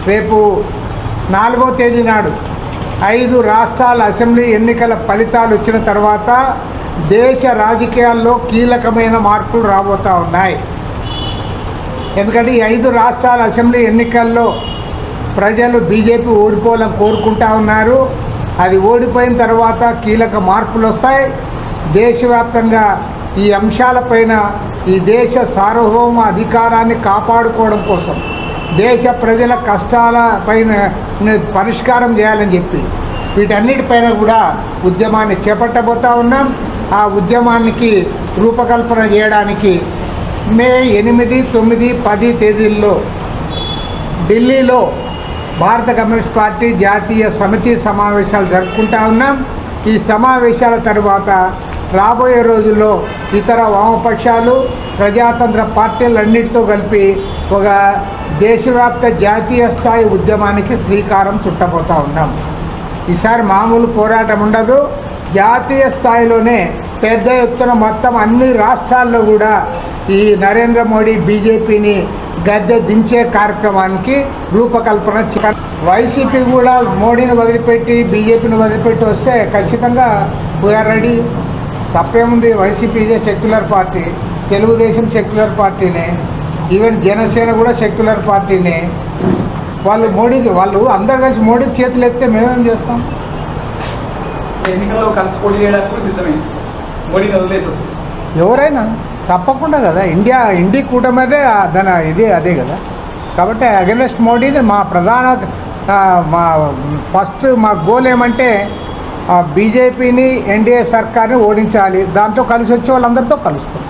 రేపు 4వ తేదీ నాడు 5 రాష్ట్రాల అసెంబ్లీ ఎన్నికల ఫలితాలు వచ్చిన తర్వాత దేశ రాజకీయాల్లో కీలకమైన మార్పులు రాబోతూ ఉన్నాయి. ఎందుకంటే ఈ 5 రాష్ట్రాల అసెంబ్లీ ఎన్నికల్లో ప్రజలు బీజేపీ ఓడిపోవాలని కోరుకుంటా ఉన్నారు. అది ఓడిపోయిన తర్వాత కీలక మార్పులు వస్తాయి. దేశవ్యాప్తంగా ఈ అంశాలపైన ఈ దేశ సార్వభౌమ అధికారాన్ని కాపాడుకోవడం కోసం దేశ ప్రజల కష్టాల పైన పరిష్కారం చేయాలని చెప్పి వీటన్నిటిపైన కూడా ఉద్యమాన్ని చేపట్టబోతూ ఉన్నాం. ఆ ఉద్యమానికి రూపకల్పన చేయడానికి మే 8, 9, 10 తేదీల్లో ఢిల్లీలో భారత కమ్యూనిస్ట్ పార్టీ జాతీయ సమితి సమావేశాలు జరుపుకుంటా ఉన్నాం. ఈ సమావేశాల తర్వాత రాబోయే రోజుల్లో ఇతర వామపక్షాలు ప్రజాతంత్ర పార్టీలన్నిటితో కలిపి ఒక దేశవ్యాప్త జాతీయ స్థాయి ఉద్యమానికి శ్రీకారం చుట్టబోతూ ఉన్నాం. ఈసారి మామూలు పోరాటం ఉండదు. జాతీయ స్థాయిలోనే పెద్ద ఎత్తున మొత్తం అన్ని రాష్ట్రాల్లో కూడా ఈ నరేంద్ర మోడీ బీజేపీని గద్దె దించే కార్యక్రమానికి రూపకల్పన. వైసీపీ కూడా మోడీని వదిలిపెట్టి బీజేపీని వదిలిపెట్టి వస్తే ఖచ్చితంగా వీఆర్ రెడీ. తప్పేముంది? వైసీపీ ఇదే సెక్యులర్ పార్టీ, తెలుగుదేశం సెక్యులర్ పార్టీనే, ఈవెన్ జనసేన కూడా సెక్యులర్ పార్టీనే. వాళ్ళు అందరు కలిసి మోడీకి చేతులు ఎత్తే మేమేం చేస్తాం? ఎన్నికల్లో కలిసి పోటీ చేయడానికి సిద్ధమే. మోడీని వదిలేసి ఎవరైనా తప్పకుండా కదా. ఇండి కూటమిదే దాని అదే కదా. కాబట్టి అగెన్స్ట్ మోడీని మా ప్రధాన మా గోల్ ఏమంటే బీజేపీని ఎన్డీఏ సర్కార్ని ఓడించాలి. దాంట్లో కలిసి వచ్చే వాళ్ళందరితో కలుస్తాం.